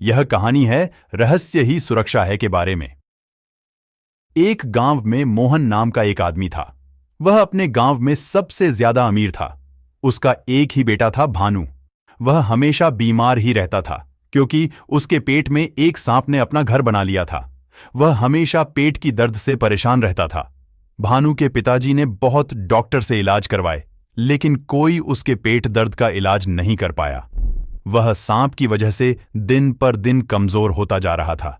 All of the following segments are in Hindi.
यह कहानी है रहस्य ही सुरक्षा है के बारे में। एक गांव में मोहन नाम का एक आदमी था। वह अपने गांव में सबसे ज्यादा अमीर था। उसका एक ही बेटा था भानु। वह हमेशा बीमार ही रहता था क्योंकि उसके पेट में एक सांप ने अपना घर बना लिया था। वह हमेशा पेट की दर्द से परेशान रहता था। भानु के पिताजी ने बहुत डॉक्टर से इलाज करवाए, लेकिन कोई उसके पेट दर्द का इलाज नहीं कर पाया। वह सांप की वजह से दिन पर दिन कमजोर होता जा रहा था।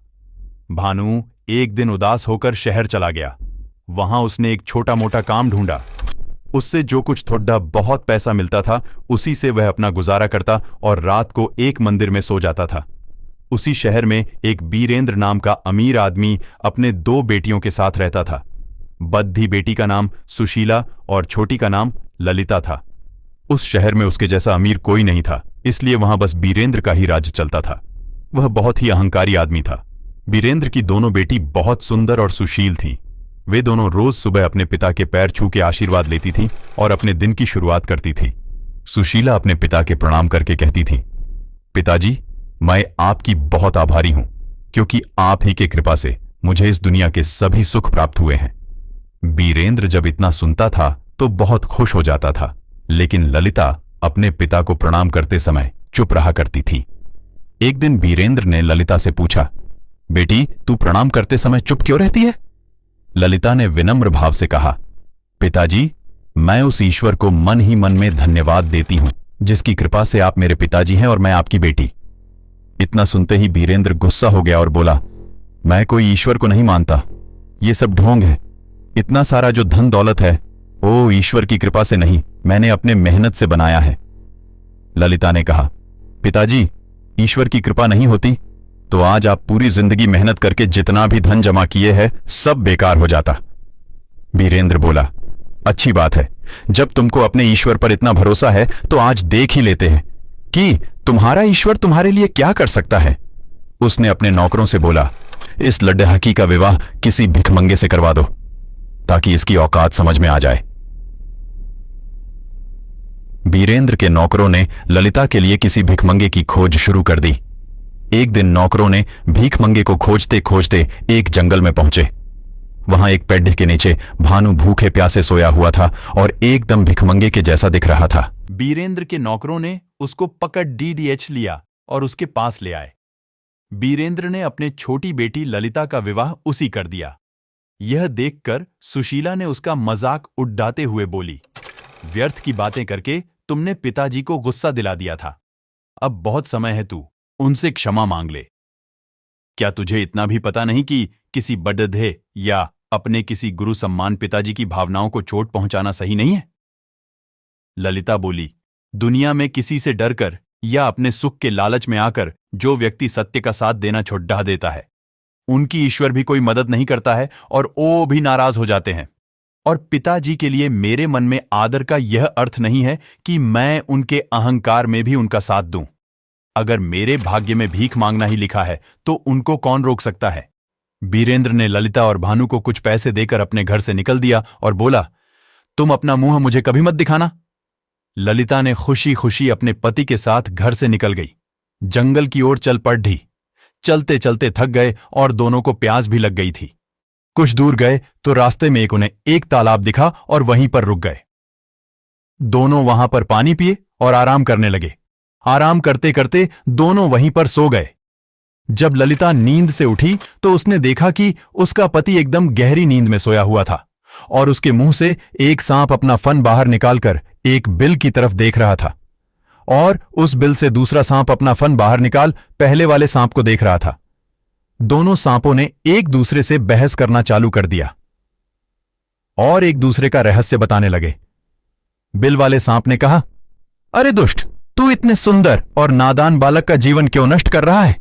भानु एक दिन उदास होकर शहर चला गया। वहां उसने एक छोटा मोटा काम ढूंढा। उससे जो कुछ थोड़ा बहुत पैसा मिलता था उसी से वह अपना गुजारा करता और रात को एक मंदिर में सो जाता था। उसी शहर में एक बीरेंद्र नाम का अमीर आदमी अपने 2 बेटियों के साथ रहता था। बद्धी बेटी का नाम सुशीला और छोटी का नाम ललिता था। उस शहर में उसके जैसा अमीर कोई नहीं था, इसलिए वहां बस बीरेंद्र का ही राज्य चलता था। वह बहुत ही अहंकारी आदमी था। बीरेंद्र की दोनों बेटी बहुत सुंदर और सुशील थीं। वे दोनों रोज सुबह अपने पिता के पैर छू के आशीर्वाद लेती थीं और अपने दिन की शुरुआत करती थी। सुशीला अपने पिता के प्रणाम करके कहती थी, पिताजी, मैं आपकी बहुत आभारी हूं क्योंकि आप ही के कृपा से मुझे इस दुनिया के सभी सुख प्राप्त हुए हैं। बीरेंद्र जब इतना सुनता था तो बहुत खुश हो जाता था, लेकिन ललिता अपने पिता को प्रणाम करते समय चुप रहा करती थी। एक दिन बीरेंद्र ने ललिता से पूछा, बेटी, तू प्रणाम करते समय चुप क्यों रहती है? ललिता ने विनम्र भाव से कहा, पिताजी, मैं उस ईश्वर को मन ही मन में धन्यवाद देती हूं जिसकी कृपा से आप मेरे पिताजी हैं और मैं आपकी बेटी। इतना सुनते ही बीरेंद्र गुस्सा हो गया और बोला, मैं कोई ईश्वर को नहीं मानता। ये सब ढोंग है। इतना सारा जो धन दौलत है वो ईश्वर की कृपा से नहीं, मैंने अपने मेहनत से बनाया है। ललिता ने कहा, पिताजी, ईश्वर की कृपा नहीं होती तो आज आप पूरी जिंदगी मेहनत करके जितना भी धन जमा किए हैं सब बेकार हो जाता। बीरेंद्र बोला, अच्छी बात है, जब तुमको अपने ईश्वर पर इतना भरोसा है तो आज देख ही लेते हैं कि तुम्हारा ईश्वर तुम्हारे लिए क्या कर सकता है। उसने अपने नौकरों से बोला, इस लड्डहकी का विवाह किसी भिखमंगे से करवा दो ताकि इसकी औकात समझ में आ जाए। बीरेंद्र के नौकरों ने ललिता के लिए किसी भिखमंगे की खोज शुरू कर दी। एक दिन नौकरों ने भीखमंगे को खोजते खोजते एक जंगल में पहुंचे। वहां एक पेड़ के नीचे भानु भूखे प्यासे सोया हुआ था और एकदम भिखमंगे के जैसा दिख रहा था। बीरेंद्र के नौकरों ने उसको पकड़ डीडीएच लिया और उसके पास ले आए। बीरेंद्र ने अपने छोटी बेटी ललिता का विवाह उसी कर दिया। यह देखकर सुशीला ने उसका मजाक उड़ाते हुए बोली, व्यर्थ की बातें करके तुमने पिताजी को गुस्सा दिला दिया था। अब बहुत समय है, तू उनसे क्षमा मांग ले। क्या तुझे इतना भी पता नहीं कि किसी बड़धे या अपने किसी गुरु सम्मान पिताजी की भावनाओं को चोट पहुंचाना सही नहीं है? ललिता बोली, दुनिया में किसी से डरकर या अपने सुख के लालच में आकर जो व्यक्ति सत्य का साथ देना छोड़ देता है, उनकी ईश्वर भी कोई मदद नहीं करता है और वो भी नाराज हो जाते हैं। और पिताजी के लिए मेरे मन में आदर का यह अर्थ नहीं है कि मैं उनके अहंकार में भी उनका साथ दूं। अगर मेरे भाग्य में भीख मांगना ही लिखा है तो उनको कौन रोक सकता है? बीरेंद्र ने ललिता और भानु को कुछ पैसे देकर अपने घर से निकल दिया और बोला, तुम अपना मुंह मुझे कभी मत दिखाना। ललिता ने खुशी खुशी अपने पति के साथ घर से निकल गई। जंगल की ओर चल पड़ी। चलते चलते थक गए और दोनों को प्यास भी लग गई थी। कुछ दूर गए तो रास्ते में उन्हें एक तालाब दिखा और वहीं पर रुक गए। दोनों वहां पर पानी पिए और आराम करने लगे। आराम करते करते दोनों वहीं पर सो गए। जब ललिता नींद से उठी तो उसने देखा कि उसका पति एकदम गहरी नींद में सोया हुआ था और उसके मुंह से एक सांप अपना फन बाहर निकालकर एक बिल की तरफ देख रहा था और उस बिल से दूसरा सांप अपना फन बाहर निकाल पहले वाले सांप को देख रहा था। दोनों सांपों ने एक दूसरे से बहस करना चालू कर दिया और एक दूसरे का रहस्य बताने लगे। बिल वाले सांप ने कहा, अरे दुष्ट, तू इतने सुंदर और नादान बालक का जीवन क्यों नष्ट कर रहा है?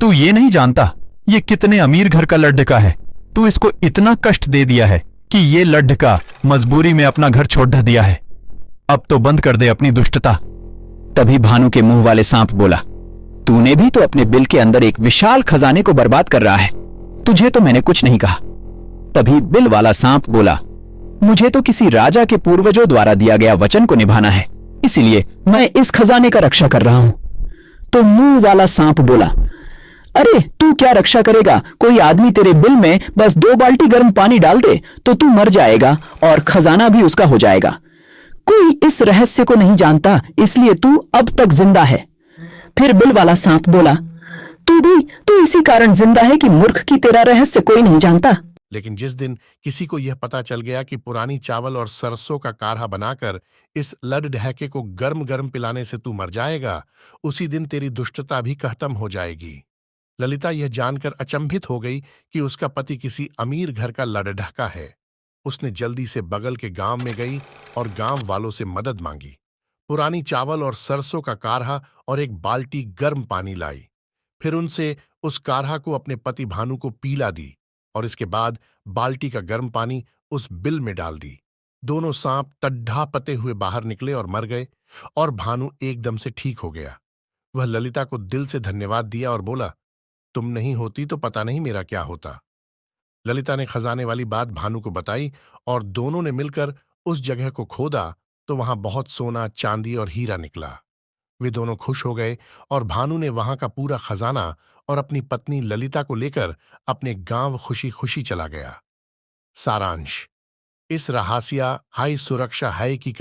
तू ये नहीं जानता ये कितने अमीर घर का लड्ढका है। तू इसको इतना कष्ट दे दिया है कि ये लड्ढका मजबूरी में अपना घर छोड़ दिया है। अब तो बंद कर दे अपनी दुष्टता। तभी भानु के मुंह वाले सांप बोला, तूने भी तो अपने बिल के अंदर एक विशाल खजाने को बर्बाद कर रहा है। तुझे तो मैंने कुछ नहीं कहा। तभी बिल वाला सांप बोला, मुझे तो किसी राजा के पूर्वजों द्वारा दिया गया वचन को निभाना है, इसीलिए मैं इस खजाने का रक्षा कर रहा हूं। तो मुंह वाला सांप बोला, अरे तू क्या रक्षा करेगा? कोई आदमी तेरे बिल में बस 2 बाल्टी गर्म पानी डाल दे तो तू मर जाएगा और खजाना भी उसका हो जाएगा। कोई इस रहस्य को नहीं जानता, इसलिए तू अब तक जिंदा है। फिर बिल वाला सांप बोला, तू इसी कारण जिंदा है कि मूर्ख की तेरा रहस्य कोई नहीं जानता। लेकिन जिस दिन किसी को यह पता चल गया कि पुरानी चावल और सरसों का काढ़ा बनाकर इस लड़ढहके को गर्म गर्म पिलाने से तू मर जाएगा, उसी दिन तेरी दुष्टता भी खत्म हो जाएगी। ललिता यह जानकर अचंभित हो गई कि उसका पति किसी अमीर घर का लड़ढका है। उसने जल्दी से बगल के गांव में गई और गांव वालों से मदद मांगी। पुरानी चावल और सरसों का काढ़ा और एक बाल्टी गर्म पानी लाई। फिर उनसे उस काढ़ा को अपने पति भानु को पीला दी और इसके बाद बाल्टी का गर्म पानी उस बिल में डाल दी। दोनों सांप टड्ढा पते हुए बाहर निकले और मर गए और भानु एकदम से ठीक हो गया। वह ललिता को दिल से धन्यवाद दिया और बोला, तुम नहीं होती तो पता नहीं मेरा क्या होता। ललिता ने खजाने वाली बात भानु को बताई और दोनों ने मिलकर उस जगह को खोदा तो वहां बहुत सोना, चांदी और हीरा निकला। वे दोनों खुश हो गए और भानु ने वहां का पूरा खजाना और अपनी पत्नी ललिता को लेकर अपने गांव खुशी खुशी चला गया। सारांश, इस रहासिया हाई सुरक्षा है की